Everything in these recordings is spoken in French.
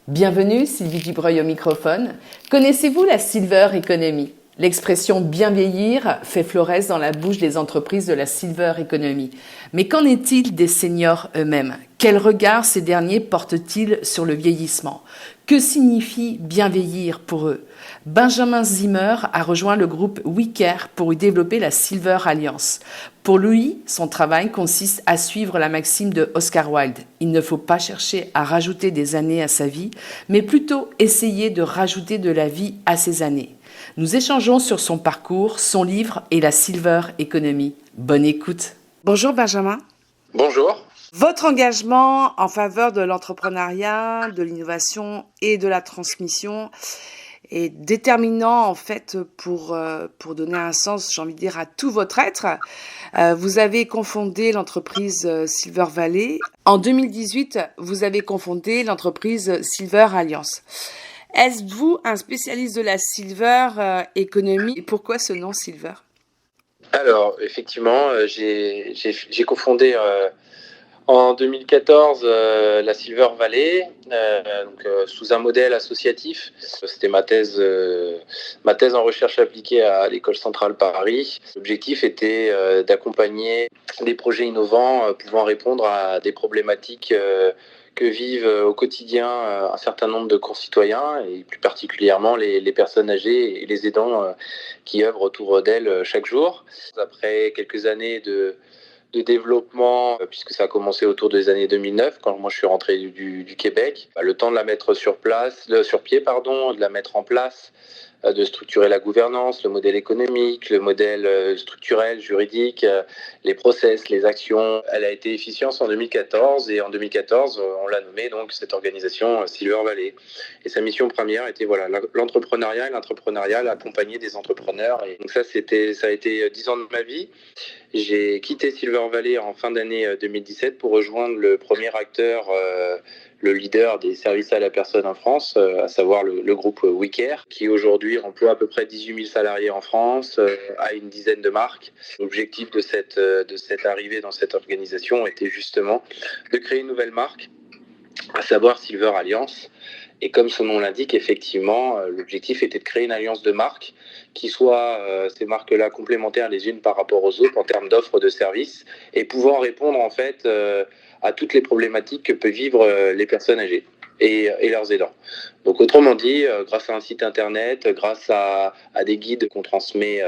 Bienvenue, Sylvie Dubreuil au microphone. Connaissez-vous la Silver Economy ? L'expression « bien vieillir » fait florès dans la bouche des entreprises de la Silver Economy. Mais qu'en est-il des seniors eux-mêmes ? Quel regard ces derniers portent-ils sur le vieillissement ? Que signifie bien vieillir pour eux ? Benjamin Zimmer a rejoint le groupe WeCare pour y développer la Silver Alliance. Pour lui, son travail consiste à suivre la maxime de Oscar Wilde. Il ne faut pas chercher à rajouter des années à sa vie, mais plutôt essayer de rajouter de la vie à ses années. Nous échangeons sur son parcours, son livre et la Silver Economy. Bonne écoute. Bonjour Benjamin. Bonjour. Votre engagement en faveur de l'entrepreneuriat, de l'innovation et de la transmission est déterminant en fait pour donner un sens, j'ai envie de dire, à tout votre être. Vous avez cofondé l'entreprise Silver Valley. En 2018, vous avez cofondé l'entreprise Silver Alliance. Êtes-vous un spécialiste de la Silver Economy et pourquoi ce nom Silver ? Alors, effectivement, j'ai cofondé en 2014 la Silver Valley, sous un modèle associatif. C'était ma thèse en recherche appliquée à l'École centrale Paris. L'objectif était d'accompagner des projets innovants pouvant répondre à des problématiques que vivent au quotidien un certain nombre de concitoyens, et plus particulièrement les personnes âgées et les aidants qui œuvrent autour d'elles chaque jour. Après quelques années de développement, puisque ça a commencé autour des années 2009, quand moi je suis rentré du Québec, le temps de la mettre sur pied, de la mettre en place, de structurer la gouvernance, le modèle économique, le modèle structurel, juridique, les process, les actions. Elle a été efficiente en 2014 et en 2014, on l'a nommée donc cette organisation Silver Valley. Et sa mission première était l'entrepreneuriat, accompagner des entrepreneurs. Et donc ça a été 10 ans de ma vie. J'ai quitté Silver Valley en fin d'année 2017 pour rejoindre le premier acteur, le leader des services à la personne en France, à savoir le groupe WeCare, qui aujourd'hui emploie à peu près 18 000 salariés en France, a une dizaine de marques. L'objectif de cette arrivée dans cette organisation était justement de créer une nouvelle marque, à savoir Silver Alliance. Et comme son nom l'indique, effectivement, l'objectif était de créer une alliance de marques qui soient ces marques-là complémentaires les unes par rapport aux autres en termes d'offres de services et pouvant répondre en fait à toutes les problématiques que peuvent vivre les personnes âgées et leurs aidants. Donc autrement dit, grâce à un site internet, grâce à des guides qu'on transmet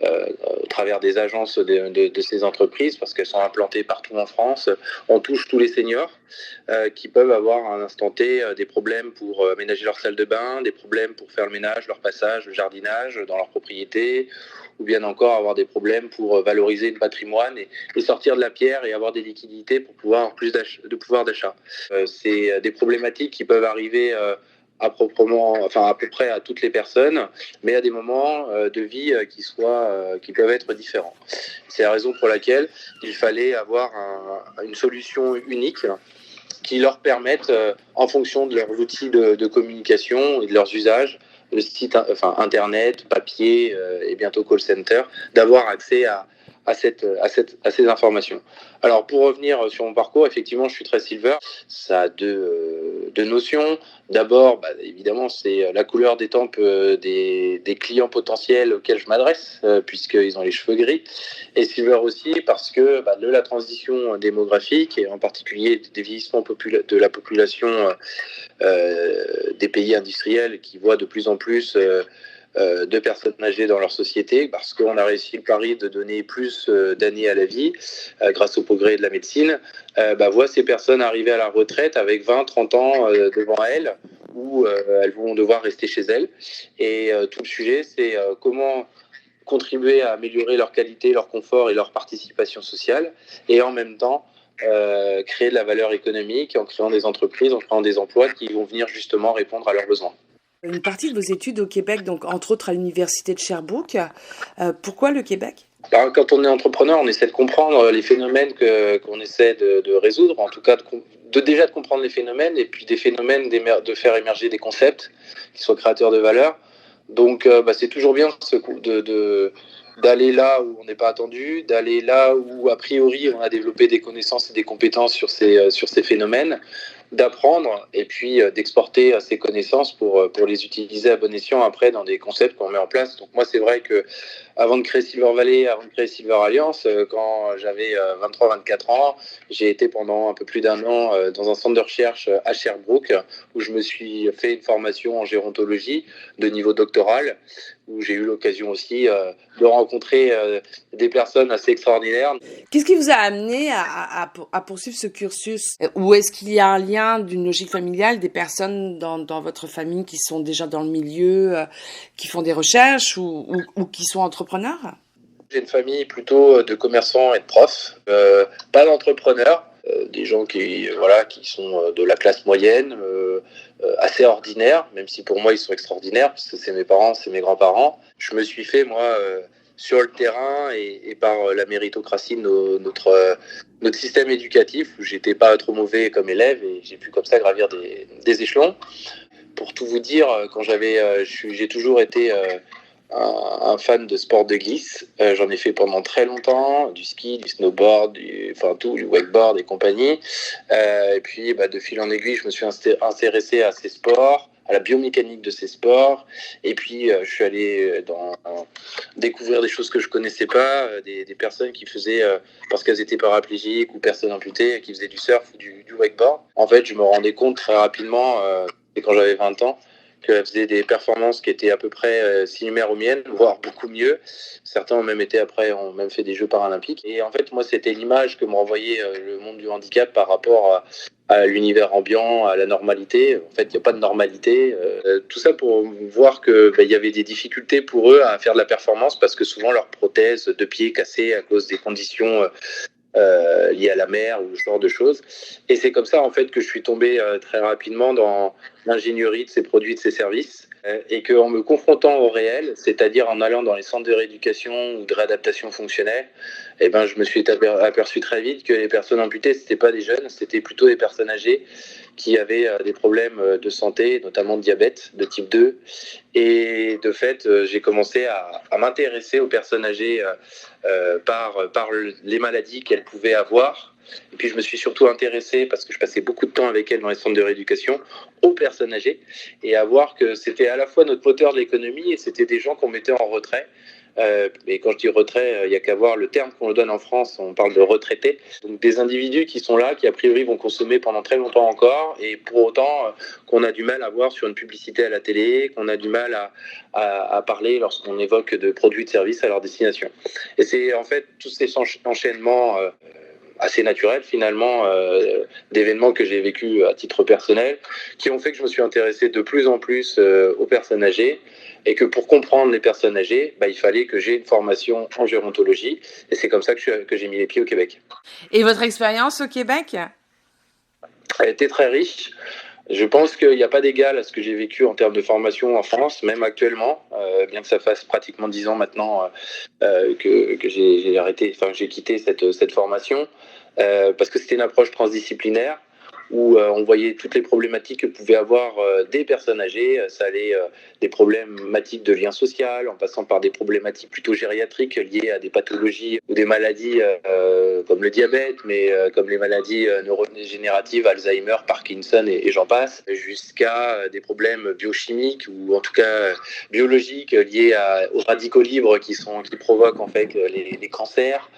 au travers des agences de ces entreprises, parce qu'elles sont implantées partout en France, on touche tous les seniors qui peuvent avoir à un instant T des problèmes pour aménager leur salle de bain, des problèmes pour faire le ménage, leur passage, le jardinage dans leur propriété, ou bien encore avoir des problèmes pour valoriser le patrimoine et sortir de la pierre et avoir des liquidités pour pouvoir avoir plus de pouvoir d'achat. C'est des problématiques qui peuvent arriver à peu près à toutes les personnes, mais à des moments de vie qui peuvent être différents. C'est la raison pour laquelle il fallait avoir une solution unique qui leur permette, en fonction de leurs outils de communication et de leurs usages, le site, internet, papier et bientôt call center, d'avoir accès à ces informations. Alors pour revenir sur mon parcours, effectivement je suis très Silver. Ça a deux notions. D'abord, évidemment, c'est la couleur d'étampe des clients potentiels auxquels je m'adresse, puisqu'ils ont les cheveux gris. Et Silver aussi parce que de la transition démographique, et en particulier des vieillissements de la population des pays industriels qui voient de plus en plus de personnes âgées dans leur société, parce qu'on a réussi le pari de donner plus d'années à la vie grâce au progrès de la médecine, voit ces personnes arriver à la retraite avec 20-30 ans devant elles, où elles vont devoir rester chez elles. Et tout le sujet, c'est comment contribuer à améliorer leur qualité, leur confort et leur participation sociale, et en même temps créer de la valeur économique en créant des entreprises, en créant des emplois qui vont venir justement répondre à leurs besoins. Une partie de vos études au Québec, donc entre autres à l'université de Sherbrooke. Pourquoi le Québec ? Quand on est entrepreneur, on essaie de comprendre les phénomènes qu'on essaie de résoudre, en tout cas déjà de comprendre les phénomènes, et puis des phénomènes de faire émerger des concepts qui soient créateurs de valeur. Donc c'est toujours bien d'aller là où on n'est pas attendu, d'aller là où a priori on a développé des connaissances et des compétences sur ces phénomènes, d'apprendre et puis d'exporter ces connaissances pour les utiliser à bon escient après dans des concepts qu'on met en place. Donc moi, c'est vrai que avant de créer Silver Valley, avant de créer Silver Alliance, quand j'avais 23-24 ans, j'ai été pendant un peu plus d'un an dans un centre de recherche à Sherbrooke où je me suis fait une formation en gérontologie de niveau doctoral, où j'ai eu l'occasion aussi de rencontrer des personnes assez extraordinaires. Qu'est-ce qui vous a amené à poursuivre ce cursus? Ou est-ce qu'il y a un lien d'une logique familiale, des personnes dans votre famille qui sont déjà dans le milieu, qui font des recherches ou qui sont entrepreneurs? J'ai une famille plutôt de commerçants et de profs, pas d'entrepreneurs. Des gens qui sont de la classe moyenne, assez ordinaires, même si pour moi ils sont extraordinaires, parce que c'est mes parents, c'est mes grands-parents. Je me suis fait, moi, sur le terrain et par la méritocratie de notre système éducatif, où j'étais pas trop mauvais comme élève et j'ai pu comme ça gravir des échelons. Pour tout vous dire, quand j'ai toujours été un fan de sport de glisse. J'en ai fait pendant très longtemps, du ski, du snowboard, du wakeboard et compagnie. Et puis, de fil en aiguille, je me suis intéressé à ces sports, à la biomécanique de ces sports. Et puis, je suis allé découvrir des choses que je connaissais pas, des personnes qui faisaient, parce qu'elles étaient paraplégiques ou personnes amputées, qui faisaient du surf ou du wakeboard. En fait, je me rendais compte très rapidement, quand j'avais 20 ans, qu'elle faisait des performances qui étaient à peu près similaires aux miennes, voire beaucoup mieux. Certains ont même fait des Jeux paralympiques. Et en fait, moi, c'était l'image que me renvoyait le monde du handicap par rapport à l'univers ambiant, à la normalité. En fait, il n'y a pas de normalité. Tout ça pour voir qu'il y avait des difficultés pour eux à faire de la performance parce que souvent leurs prothèses de pied cassées à cause des conditions liées à la mer ou ce genre de choses. Et c'est comme ça en fait que je suis tombé très rapidement dans l'ingénierie de ces produits, de ces services, et qu'en me confrontant au réel, c'est-à-dire en allant dans les centres de rééducation ou de réadaptation fonctionnelle, je me suis aperçu très vite que les personnes amputées, c'était pas des jeunes, c'était plutôt des personnes âgées qui avaient des problèmes de santé, notamment de diabète de type 2. Et de fait, j'ai commencé à m'intéresser aux personnes âgées par les maladies qu'elles pouvaient avoir. Et puis je me suis surtout intéressé, parce que je passais beaucoup de temps avec elles dans les centres de rééducation, aux personnes âgées, et à voir que c'était à la fois notre moteur de l'économie et c'était des gens qu'on mettait en retrait. Et quand je dis retrait, il n'y a qu'à voir le terme qu'on donne en France, on parle de retraités. Donc des individus qui sont là, qui a priori vont consommer pendant très longtemps encore, et pour autant qu'on a du mal à voir sur une publicité à la télé, qu'on a du mal à parler lorsqu'on évoque de produits de services à leur destination. Et c'est en fait tous ces enchaînements assez naturels finalement d'événements que j'ai vécu à titre personnel qui ont fait que je me suis intéressé de plus en plus aux personnes âgées et que pour comprendre les personnes âgées, il fallait que j'ai une formation en gérontologie et c'est comme ça que j'ai mis les pieds au Québec. Et votre expérience au Québec ? Elle a été très riche. Je pense qu'il n'y a pas d'égal à ce que j'ai vécu en termes de formation en France, même actuellement, bien que ça fasse pratiquement 10 ans maintenant que j'ai quitté cette formation, parce que c'était une approche transdisciplinaire où on voyait toutes les problématiques que pouvaient avoir des personnes âgées. Ça allait des problématiques de lien social, en passant par des problématiques plutôt gériatriques liées à des pathologies ou des maladies comme le diabète, mais comme les maladies neurodégénératives, Alzheimer, Parkinson et j'en passe, jusqu'à des problèmes biochimiques ou en tout cas biologiques liés aux radicaux libres qui provoquent en fait les cancers.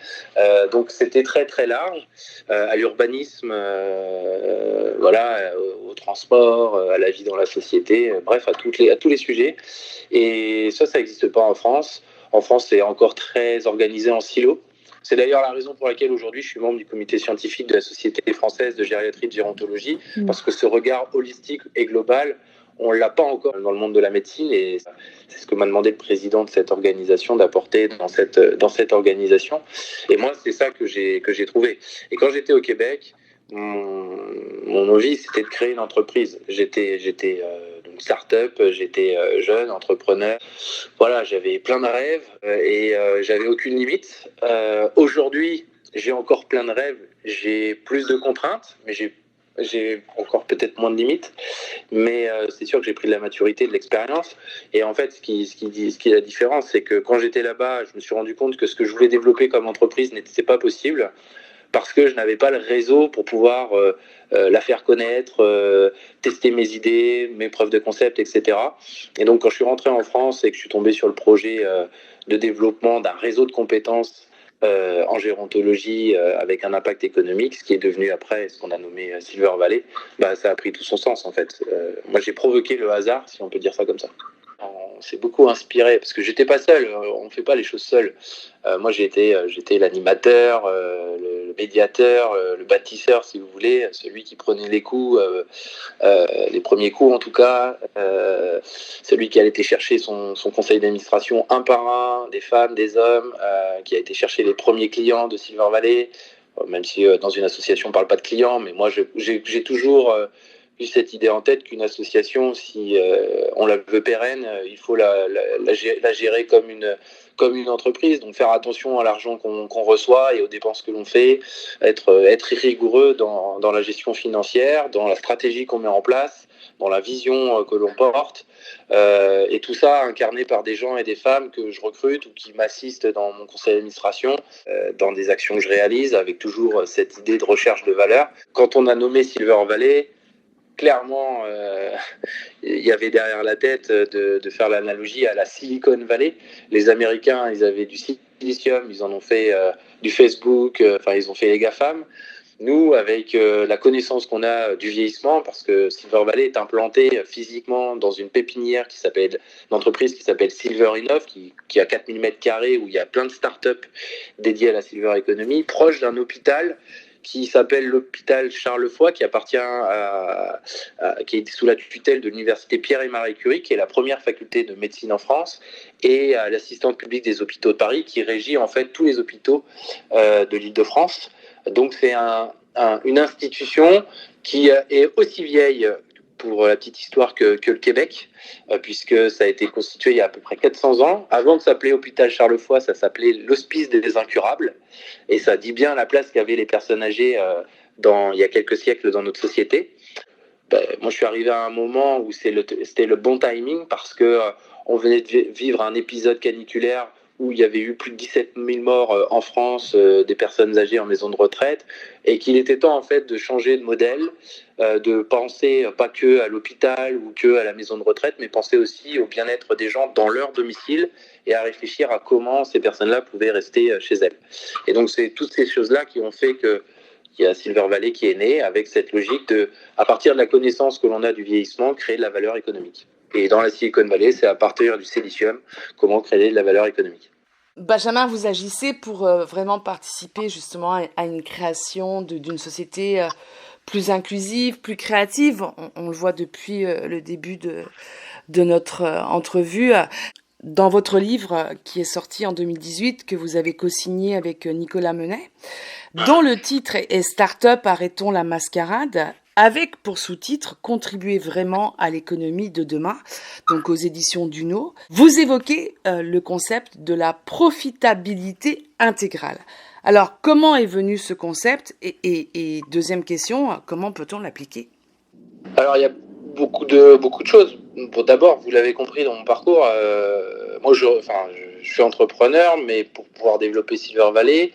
Donc c'était très très large, à l'urbanisme, au transport, à la vie dans la société, bref, à tous les sujets. Et ça n'existe pas en France. En France, c'est encore très organisé en silo. C'est d'ailleurs la raison pour laquelle aujourd'hui je suis membre du comité scientifique de la Société française de gériatrie et de gérontologie, parce que ce regard holistique et global, on ne l'a pas encore dans le monde de la médecine et c'est ce que m'a demandé le président de cette organisation d'apporter dans cette organisation. Et moi, c'est ça que j'ai trouvé. Et quand j'étais au Québec, mon envie, c'était de créer une entreprise. J'étais donc start-up, j'étais jeune, entrepreneur. Voilà, j'avais plein de rêves et j'avais aucune limite. Aujourd'hui, j'ai encore plein de rêves. J'ai plus de contraintes, mais j'ai encore peut-être moins de limites. Mais c'est sûr que j'ai pris de la maturité, de l'expérience. Et en fait, ce qui est la différence, c'est que quand j'étais là-bas, je me suis rendu compte que ce que je voulais développer comme entreprise n'était pas possible. parce que je n'avais pas le réseau pour pouvoir la faire connaître, tester mes idées, mes preuves de concept, etc. Et donc quand je suis rentré en France et que je suis tombé sur le projet de développement d'un réseau de compétences en gérontologie avec un impact économique, ce qui est devenu après ce qu'on a nommé Silver Valley, ça a pris tout son sens en fait. Moi j'ai provoqué le hasard, si on peut dire ça comme ça. On s'est beaucoup inspiré parce que j'étais pas seul, on fait pas les choses seul. Moi j'étais l'animateur, le médiateur, le bâtisseur si vous voulez, celui qui prenait les coups, les premiers coups en tout cas, celui qui a été chercher son conseil d'administration un par un, des femmes, des hommes, qui a été chercher les premiers clients de Silver Valley, même si dans une association on parle pas de clients, mais moi j'ai toujours eu cette idée en tête qu'une association, si on la veut pérenne, il faut la gérer comme une entreprise. Donc faire attention à l'argent qu'on reçoit et aux dépenses que l'on fait, être rigoureux dans la gestion financière, dans la stratégie qu'on met en place, dans la vision que l'on porte, et tout ça incarné par des gens et des femmes que je recrute ou qui m'assistent dans mon conseil d'administration, dans des actions que je réalise, avec toujours cette idée de recherche de valeur. Quand on a nommé Silver Valley, clairement, il y avait derrière la tête de faire l'analogie à la Silicon Valley. Les Américains, ils avaient du silicium, ils en ont fait du Facebook, ils ont fait les GAFAM. Nous, avec la connaissance qu'on a du vieillissement, parce que Silver Valley est implanté physiquement dans une pépinière une entreprise qui s'appelle Silver Innov, qui a 4000 m², où il y a plein de startups dédiées à la Silver Economy, proche d'un hôpital qui s'appelle l'hôpital Charles Foix, qui appartient qui est sous la tutelle de l'université Pierre et Marie Curie, qui est la première faculté de médecine en France, et à l'assistante publique des hôpitaux de Paris, qui régit en fait tous les hôpitaux de l'Île-de-France. Donc c'est une institution qui est aussi vieille, pour la petite histoire, que le Québec, puisque ça a été constitué il y a à peu près 400 ans. Avant de s'appeler Hôpital Charles Foix, ça s'appelait l'Hospice des Incurables, et ça dit bien la place qu'avaient les personnes âgées il y a quelques siècles dans notre société. Moi, je suis arrivé à un moment où c'était le bon timing, parce que on venait de vivre un épisode caniculaire où il y avait eu plus de 17 000 morts en France, des personnes âgées en maison de retraite, et qu'il était temps en fait de changer de modèle, de penser pas que à l'hôpital ou que à la maison de retraite, mais penser aussi au bien-être des gens dans leur domicile, et à réfléchir à comment ces personnes-là pouvaient rester chez elles. Et donc c'est toutes ces choses-là qui ont fait qu'il y a Silver Valley qui est né avec cette logique de, à partir de la connaissance que l'on a du vieillissement, créer de la valeur économique. Et dans la Silicon Valley, c'est à partir du silicium, comment créer de la valeur économique. Benjamin, vous agissez pour vraiment participer justement à une création d'une société plus inclusive, plus créative. On le voit depuis le début de notre entrevue. Dans votre livre qui est sorti en 2018, que vous avez co-signé avec Nicolas Menet, dont le titre est Start-up, arrêtons la mascarade, avec pour sous-titre « Contribuer vraiment à l'économie de demain », donc aux éditions Duno, vous évoquez le concept de la profitabilité intégrale. Alors, comment est venu ce concept et deuxième question, comment peut-on l'appliquer ? Alors, il y a beaucoup de choses. Bon, d'abord, vous l'avez compris dans mon parcours, moi je suis entrepreneur, mais pour pouvoir développer Silver Valley,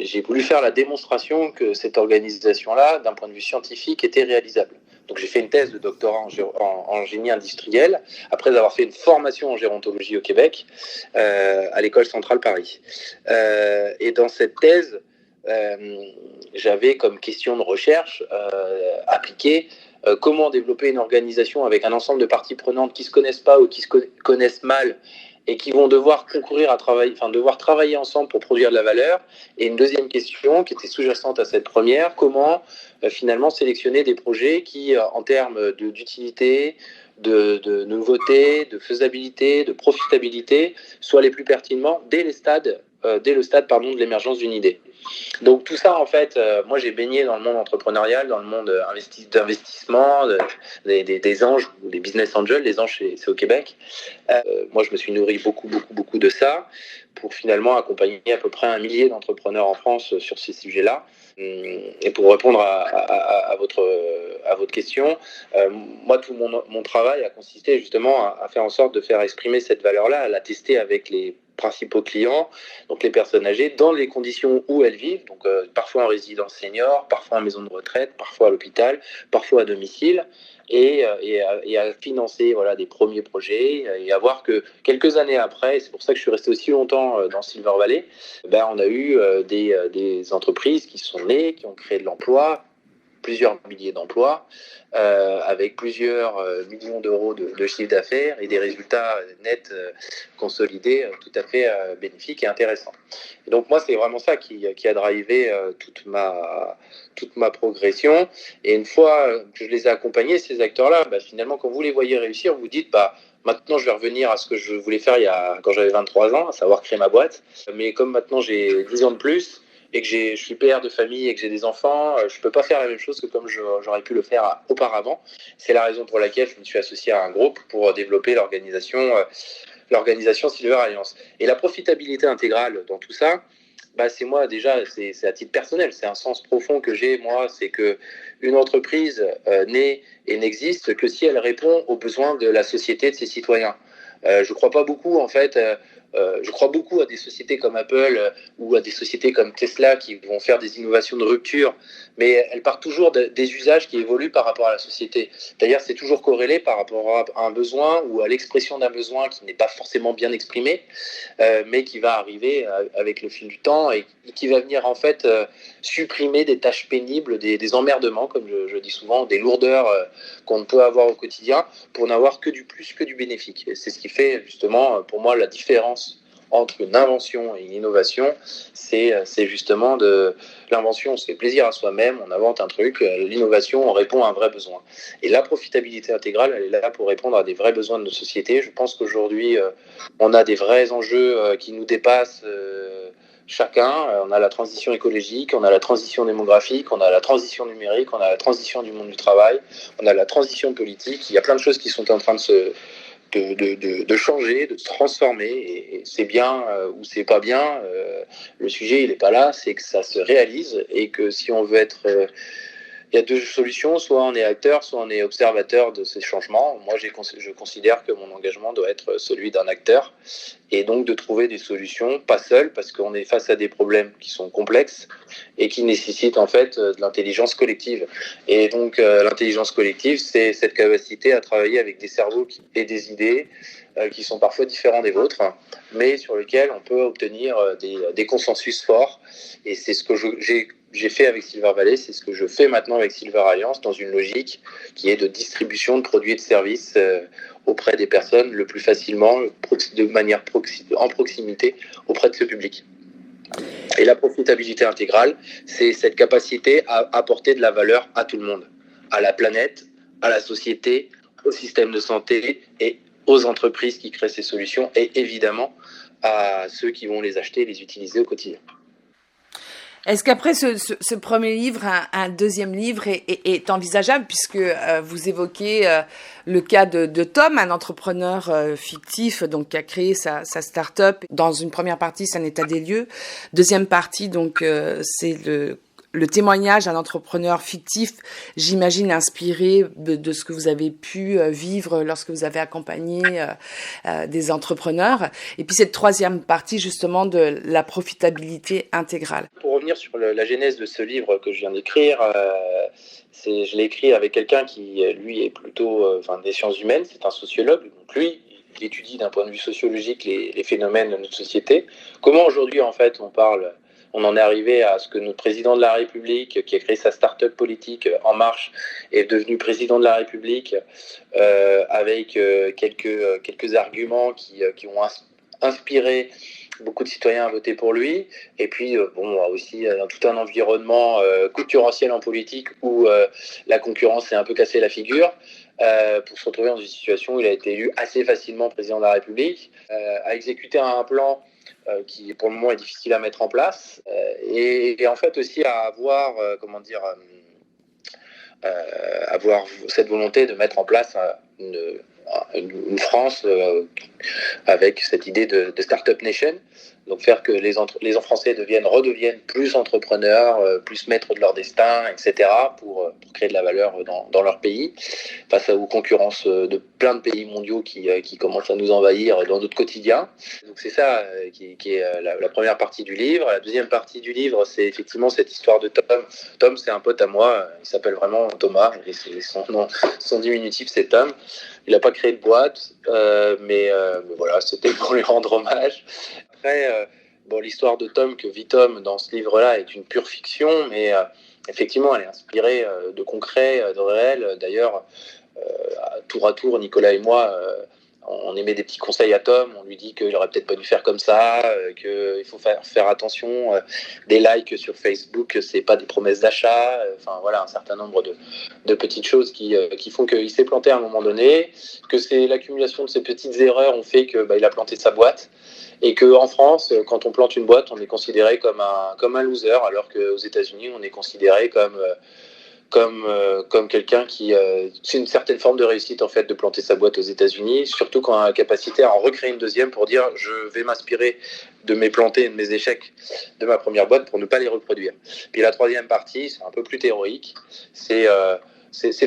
j'ai voulu faire la démonstration que cette organisation-là, d'un point de vue scientifique, était réalisable. Donc j'ai fait une thèse de doctorat en génie industriel, après avoir fait une formation en gérontologie au Québec, à l'École centrale Paris. Et dans cette thèse, j'avais comme question de recherche appliquée comment développer une organisation avec un ensemble de parties prenantes qui ne se connaissent pas ou qui se connaissent mal, et qui vont devoir devoir travailler ensemble pour produire de la valeur. Et une deuxième question qui était sous-jacente à cette première, comment finalement sélectionner des projets qui, en termes d'utilité, de nouveauté, de faisabilité, de profitabilité, soient les plus pertinents dès le stade de l'émergence d'une idée. Donc tout ça, en fait, moi j'ai baigné dans le monde entrepreneurial, dans le monde d'investissement, des anges, ou des business angels. Les anges, c'est au Québec. Moi je me suis nourri beaucoup de ça pour finalement accompagner à peu près 1 millier d'entrepreneurs en France sur ces sujets-là. Et pour répondre à votre question, moi, tout mon travail a consisté justement à faire en sorte de faire exprimer cette valeur-là, à la tester avec les principaux clients, donc les personnes âgées, dans les conditions où elles vivent, donc parfois en résidence senior, parfois en maison de retraite, parfois à l'hôpital, parfois à domicile, et à financer des premiers projets, et à voir que quelques années après, et c'est pour ça que je suis resté aussi longtemps dans Silver Valley, on a eu des entreprises qui sont nées, qui ont créé de l'emploi, plusieurs milliers d'emplois, avec plusieurs millions d'euros de chiffre d'affaires et des résultats nets consolidés tout à fait bénéfiques et intéressants. Et donc moi, c'est vraiment ça qui a drivé toute ma progression. Et une fois que je les ai accompagnés, ces acteurs-là, finalement, quand vous les voyez réussir, vous dites, maintenant, je vais revenir à ce que je voulais faire quand j'avais 23 ans, à savoir créer ma boîte. Mais comme maintenant, j'ai 10 ans de plus, et que je suis père de famille et que j'ai des enfants, je ne peux pas faire la même chose que comme j'aurais pu le faire auparavant. C'est la raison pour laquelle je me suis associé à un groupe pour développer l'organisation Silver Alliance. Et la profitabilité intégrale dans tout ça, c'est moi déjà, c'est à titre personnel, c'est un sens profond que j'ai, moi, c'est qu'une entreprise n'est et n'existe que si elle répond aux besoins de la société, de ses citoyens. Je crois pas beaucoup, en fait. Je crois beaucoup à des sociétés comme Apple ou à des sociétés comme Tesla qui vont faire des innovations de rupture, mais elles partent toujours des usages qui évoluent par rapport à la société. D'ailleurs, c'est toujours corrélé par rapport à un besoin ou à l'expression d'un besoin qui n'est pas forcément bien exprimé, mais qui va arriver avec le fil du temps et qui va venir en fait supprimer des tâches pénibles, des emmerdements, comme je dis souvent, des lourdeurs qu'on ne peut avoir au quotidien pour n'avoir que du plus, que du bénéfique. Et c'est ce qui fait justement pour moi la différence entre une invention et une innovation, c'est justement de l'invention, on se fait plaisir à soi-même, on invente un truc, l'innovation, on répond à un vrai besoin. Et la profitabilité intégrale, elle est là pour répondre à des vrais besoins de nos sociétés. Je pense qu'aujourd'hui, on a des vrais enjeux qui nous dépassent chacun. On a la transition écologique, on a la transition démographique, on a la transition numérique, on a la transition du monde du travail, on a la transition politique. Il y a plein de choses qui sont en train de changer, de se transformer, et c'est bien ou c'est pas bien. Le sujet, il n'est pas là, c'est que ça se réalise et que si on veut être... il y a deux solutions, soit on est acteur, soit on est observateur de ces changements. Moi, je considère que mon engagement doit être celui d'un acteur et donc de trouver des solutions, pas seul, parce qu'on est face à des problèmes qui sont complexes et qui nécessitent en fait de l'intelligence collective. Et donc l'intelligence collective, c'est cette capacité à travailler avec des cerveaux et des idées qui sont parfois différents des vôtres, mais sur lesquels on peut obtenir des consensus forts. Et c'est ce que j'ai fait avec Silver Valley, c'est ce que je fais maintenant avec Silver Alliance, dans une logique qui est de distribution de produits et de services auprès des personnes le plus facilement, de manière en proximité auprès de ce public. Et la profitabilité intégrale, c'est cette capacité à apporter de la valeur à tout le monde, à la planète, à la société, au système de santé et aux entreprises qui créent ces solutions et évidemment à ceux qui vont les acheter et les utiliser au quotidien. Est-ce qu'après ce premier livre, un deuxième livre est envisageable, puisque vous évoquez le cas de Tom, un entrepreneur fictif donc qui a créé sa start-up. Dans une première partie, c'est un état des lieux. Deuxième partie, donc c'est le témoignage d'un entrepreneur fictif, j'imagine inspiré de ce que vous avez pu vivre lorsque vous avez accompagné des entrepreneurs. Et puis cette troisième partie, justement, de la profitabilité intégrale. Pour revenir sur la genèse de ce livre que je viens d'écrire, je l'ai écrit avec quelqu'un qui, lui, est plutôt des sciences humaines, c'est un sociologue. Donc lui, il étudie d'un point de vue sociologique les phénomènes de notre société. Comment aujourd'hui, en fait, on en est arrivé à ce que notre président de la République, qui a créé sa start-up politique En Marche, est devenu président de la République avec quelques arguments qui ont inspiré beaucoup de citoyens à voter pour lui. Et puis, aussi tout un environnement concurrentiel en politique où la concurrence s'est un peu cassé la figure. Pour se retrouver dans une situation où il a été élu assez facilement président de la République, a exécuté un plan qui pour le moment est difficile à mettre en place, et en fait aussi à avoir avoir cette volonté de mettre en place une France avec cette idée de Startup Nation. Donc faire que les Français redeviennent plus entrepreneurs, plus maîtres de leur destin, etc., pour créer de la valeur dans leur pays, face aux concurrences de plein de pays mondiaux qui commencent à nous envahir dans notre quotidien. Donc c'est ça qui est la première partie du livre. La deuxième partie du livre, c'est effectivement cette histoire de Tom. Tom, c'est un pote à moi, il s'appelle vraiment Thomas, et son diminutif, c'est Tom. Il n'a pas créé de boîte, mais voilà, c'était pour lui rendre hommage. Après, l'histoire de Tom que vit Tom dans ce livre-là est une pure fiction, mais effectivement, elle est inspirée de concret, de réel. D'ailleurs, tour à tour, Nicolas et moi, on émet des petits conseils à Tom. On lui dit qu'il aurait peut-être pas dû faire comme ça, qu'il faut faire attention. Des likes sur Facebook, c'est pas des promesses d'achat. Enfin voilà, un certain nombre de petites choses qui font qu'il s'est planté à un moment donné, que c'est l'accumulation de ces petites erreurs ont fait que il a planté sa boîte. Et qu'en France, quand on plante une boîte, on est considéré comme un loser, alors qu'aux États-Unis, on est considéré comme quelqu'un qui... c'est une certaine forme de réussite, en fait, de planter sa boîte aux États-Unis, surtout quand on a la capacité à en recréer une deuxième pour dire je vais m'inspirer de mes plantés et de mes échecs de ma première boîte pour ne pas les reproduire. Puis la troisième partie, c'est un peu plus théorique, c'est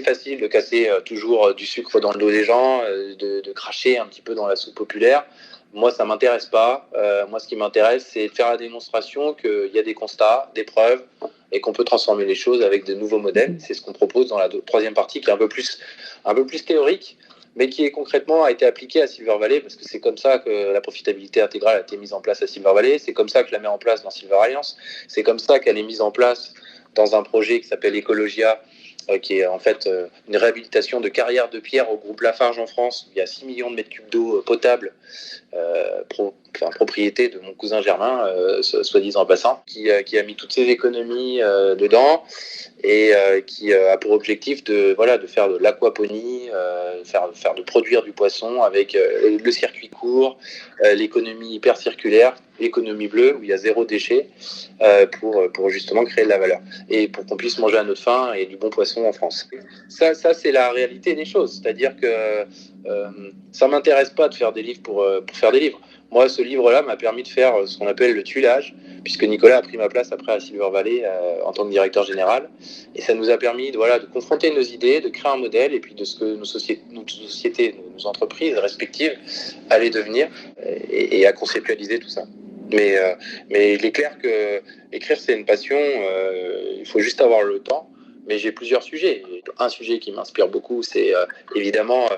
facile de casser toujours du sucre dans le dos des gens, de cracher un petit peu dans la soupe populaire. Moi, ça m'intéresse pas. Moi, ce qui m'intéresse, c'est de faire la démonstration qu'il y a des constats, des preuves, et qu'on peut transformer les choses avec de nouveaux modèles. C'est ce qu'on propose dans la troisième partie, qui est un peu plus théorique, mais qui est concrètement a été appliquée à Silver Valley, parce que c'est comme ça que la profitabilité intégrale a été mise en place à Silver Valley. C'est comme ça que je la mets en place dans Silver Alliance. C'est comme ça qu'elle est mise en place dans un projet qui s'appelle Ecologia, qui est en fait une réhabilitation de carrières de pierre au groupe Lafarge en France. Il y a 6 millions de mètres cubes d'eau potable, propriété de mon cousin Germain, soi-disant passant, qui a mis toutes ses économies dedans, et qui a pour objectif de faire de l'aquaponie, de produire du poisson avec le circuit court, l'économie hyper circulaire, l'économie bleue où il y a zéro déchet, pour justement créer de la valeur et pour qu'on puisse manger à notre faim et du bon poisson en France. Ça c'est la réalité des choses, c'est-à-dire que ça m'intéresse pas de faire des livres pour faire des livres. Moi, ce livre-là m'a permis de faire ce qu'on appelle le tuilage, puisque Nicolas a pris ma place après à Silver Valley en tant que directeur général. Et ça nous a permis de confronter nos idées, de créer un modèle, et puis de ce que nos sociétés, nos entreprises respectives allaient devenir, et à conceptualiser tout ça. Mais il est clair que écrire, c'est une passion, il faut juste avoir le temps. Mais j'ai plusieurs sujets. Un sujet qui m'inspire beaucoup, c'est évidemment...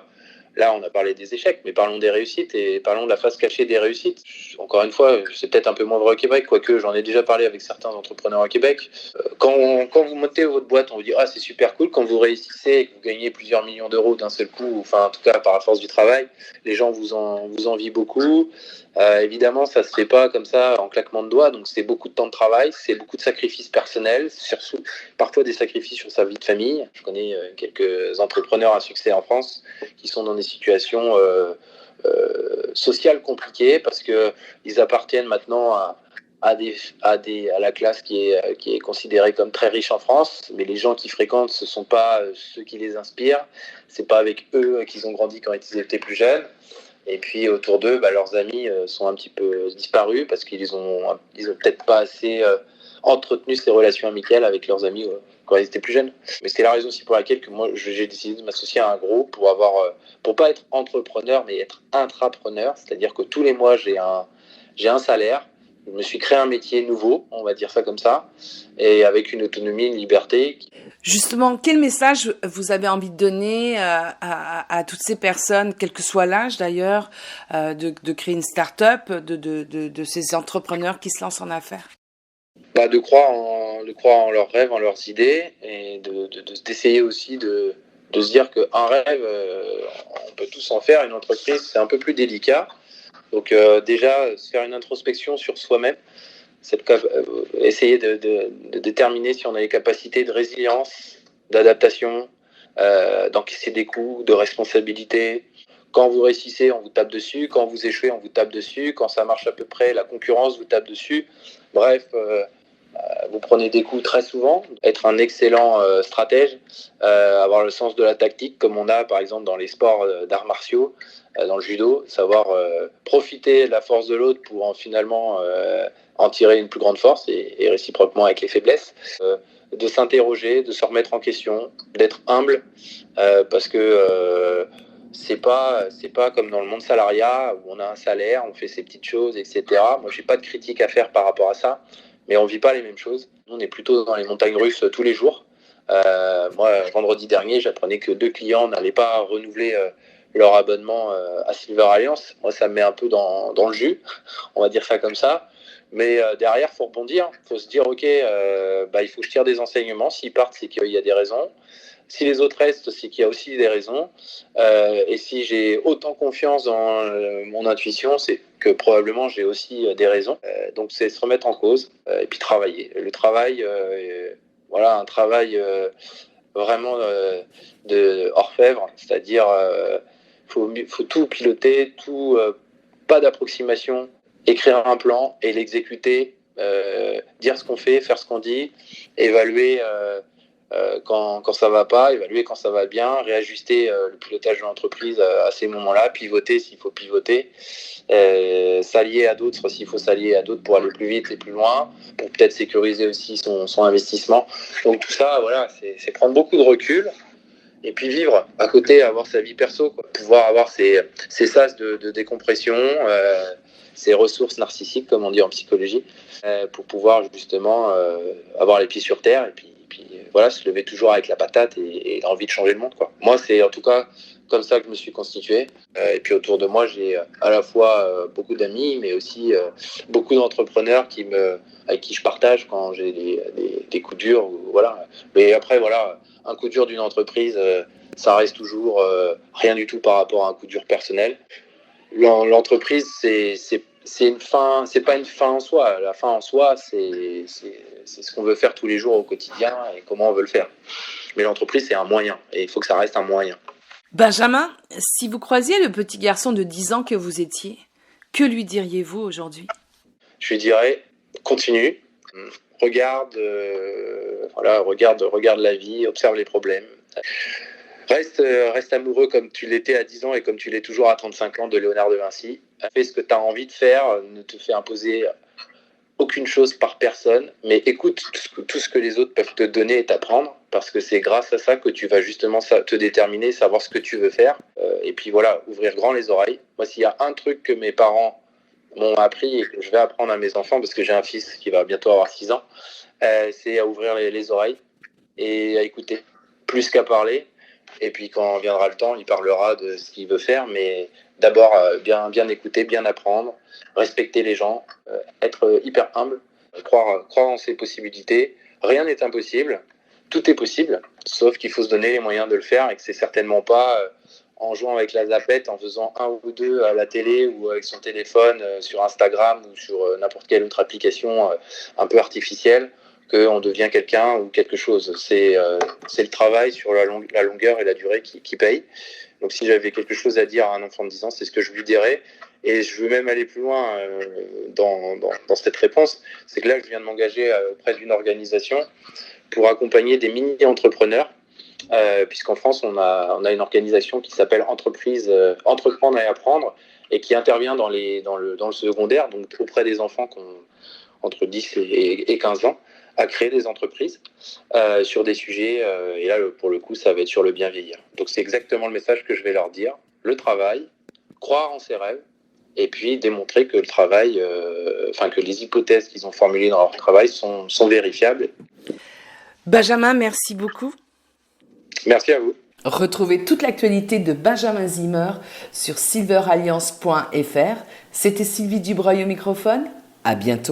Là, on a parlé des échecs, mais parlons des réussites et parlons de la face cachée des réussites. Encore une fois, c'est peut-être un peu moins vrai au Québec, quoique j'en ai déjà parlé avec certains entrepreneurs au Québec. Quand vous montez votre boîte, on vous dit « Ah, c'est super cool ». Quand vous réussissez et que vous gagnez plusieurs millions d'euros d'un seul coup, enfin en tout cas par la force du travail, les gens vous envient beaucoup. Évidemment, ça se fait pas comme ça en claquement de doigts, donc c'est beaucoup de temps de travail, c'est beaucoup de sacrifices personnels, surtout parfois des sacrifices sur sa vie de famille. Je connais quelques entrepreneurs à succès en France qui sont dans des situations sociales compliquées parce que ils appartiennent maintenant à la classe qui est considérée comme très riche en France, mais les gens qui fréquentent, ce sont pas ceux qui les inspirent, c'est pas avec eux qu'ils ont grandi quand ils étaient plus jeunes. Et puis autour d'eux, leurs amis sont un petit peu disparus parce qu'ils ont peut-être pas assez entretenu ces relations amicales avec leurs amis quand ils étaient plus jeunes. Mais c'est la raison aussi pour laquelle que moi j'ai décidé de m'associer à un groupe pour pas être entrepreneur mais être intrapreneur, c'est-à-dire que tous les mois j'ai un salaire. Je me suis créé un métier nouveau, on va dire ça comme ça, et avec une autonomie, une liberté. Justement, quel message vous avez envie de donner à toutes ces personnes, quel que soit l'âge d'ailleurs, de créer une start-up, de ces entrepreneurs qui se lancent en affaires? De croire en leurs rêves, en leurs idées, et d'essayer aussi de se dire qu'un rêve, on peut tous en faire. Une entreprise, c'est un peu plus délicat. Donc déjà, se faire une introspection sur soi-même, essayer de déterminer si on a les capacités de résilience, d'adaptation, d'encaisser des coups, de responsabilité. Quand vous réussissez, on vous tape dessus. Quand vous échouez, on vous tape dessus. Quand ça marche à peu près, la concurrence vous tape dessus. Bref, Vous prenez des coups très souvent, être un excellent stratège, avoir le sens de la tactique comme on a par exemple dans les sports d'arts martiaux, dans le judo, savoir profiter de la force de l'autre pour finalement en tirer une plus grande force et réciproquement avec les faiblesses. De s'interroger, de se remettre en question, d'être humble, parce que c'est pas comme dans le monde salariat où on a un salaire, on fait ses petites choses, etc. Moi, j'ai pas de critique à faire par rapport à ça, mais on vit pas les mêmes choses. Nous, on est plutôt dans les montagnes russes tous les jours. Moi, vendredi dernier, j'apprenais que 2 clients n'allaient pas renouveler leur abonnement à Silver Alliance. Moi, ça me met un peu dans le jus, on va dire ça comme ça. Mais derrière, il faut rebondir. Il faut se dire, OK, il faut que je tire des enseignements. S'ils partent, c'est qu'il y a des raisons. Si les autres restent, c'est qu'il y a aussi des raisons. Et si j'ai autant confiance dans mon intuition, c'est que probablement j'ai aussi des raisons. Donc, c'est se remettre en cause et puis travailler. Le travail, voilà, un travail vraiment de orfèvre, c'est-à-dire faut tout piloter, tout, pas d'approximation, écrire un plan et l'exécuter, dire ce qu'on fait, faire ce qu'on dit, évaluer quand ça va pas, évaluer quand ça va bien, réajuster le pilotage de l'entreprise à ces moments-là, pivoter s'il faut pivoter, s'allier à d'autres s'il faut s'allier à d'autres pour aller plus vite et plus loin, pour peut-être sécuriser aussi son investissement. Donc tout ça, voilà, c'est prendre beaucoup de recul et puis vivre à côté, avoir sa vie perso, quoi. Pouvoir avoir ses sas de décompression, ses ressources narcissiques, comme on dit en psychologie, pour pouvoir justement avoir les pieds sur terre et puis voilà, se lever toujours avec la patate et l'envie de changer le monde, quoi. Moi, c'est en tout cas comme ça que je me suis constitué. Et puis autour de moi, j'ai à la fois beaucoup d'amis, mais aussi beaucoup d'entrepreneurs avec qui je partage quand j'ai des coups durs. Voilà. Mais après, voilà, un coup dur d'une entreprise, ça reste toujours rien du tout par rapport à un coup dur personnel. L'entreprise, c'est une fin, c'est pas une fin en soi. La fin en soi, c'est ce qu'on veut faire tous les jours au quotidien et comment on veut le faire. Mais l'entreprise, c'est un moyen et il faut que ça reste un moyen. Benjamin, si vous croisiez le petit garçon de 10 ans que vous étiez, que lui diriez-vous aujourd'hui ? Je lui dirais, continue, regarde la vie, observe les problèmes. Reste amoureux comme tu l'étais à 10 ans et comme tu l'es toujours à 35 ans de Léonard de Vinci. Fais ce que tu as envie de faire, ne te fais imposer aucune chose par personne, mais écoute tout ce que les autres peuvent te donner et t'apprendre, parce que c'est grâce à ça que tu vas justement te déterminer, savoir ce que tu veux faire, et puis voilà, ouvrir grand les oreilles. Moi, s'il y a un truc que mes parents m'ont appris et que je vais apprendre à mes enfants, parce que j'ai un fils qui va bientôt avoir 6 ans, c'est à ouvrir les oreilles et à écouter, plus qu'à parler. Et puis quand viendra le temps, il parlera de ce qu'il veut faire, mais d'abord bien écouter, bien apprendre, respecter les gens, être hyper humble, croire en ses possibilités. Rien n'est impossible, tout est possible, sauf qu'il faut se donner les moyens de le faire et que c'est certainement pas en jouant avec la zapette, en faisant un ou deux à la télé ou avec son téléphone sur Instagram ou sur n'importe quelle autre application un peu artificielle, qu'on devient quelqu'un ou quelque chose. C'est le travail sur la longueur et la durée qui paye. Donc si j'avais quelque chose à dire à un enfant de 10 ans, c'est ce que je lui dirais. Et je veux même aller plus loin dans cette réponse. C'est que là, je viens de m'engager auprès d'une organisation pour accompagner des mini-entrepreneurs, puisqu'en France, on a une organisation qui s'appelle Entreprendre et Apprendre, et qui intervient dans le secondaire, donc auprès des enfants qui ont entre 10 et 15 ans, à créer des entreprises sur des sujets, et là pour le coup ça va être sur le bien vieillir. Donc c'est exactement le message que je vais leur dire, le travail, croire en ses rêves, et puis démontrer que le travail, que les hypothèses qu'ils ont formulées dans leur travail sont vérifiables. Benjamin, merci beaucoup. Merci à vous. Retrouvez toute l'actualité de Benjamin Zimmer sur silveralliance.fr. C'était Sylvie Dubreuil au microphone. À bientôt.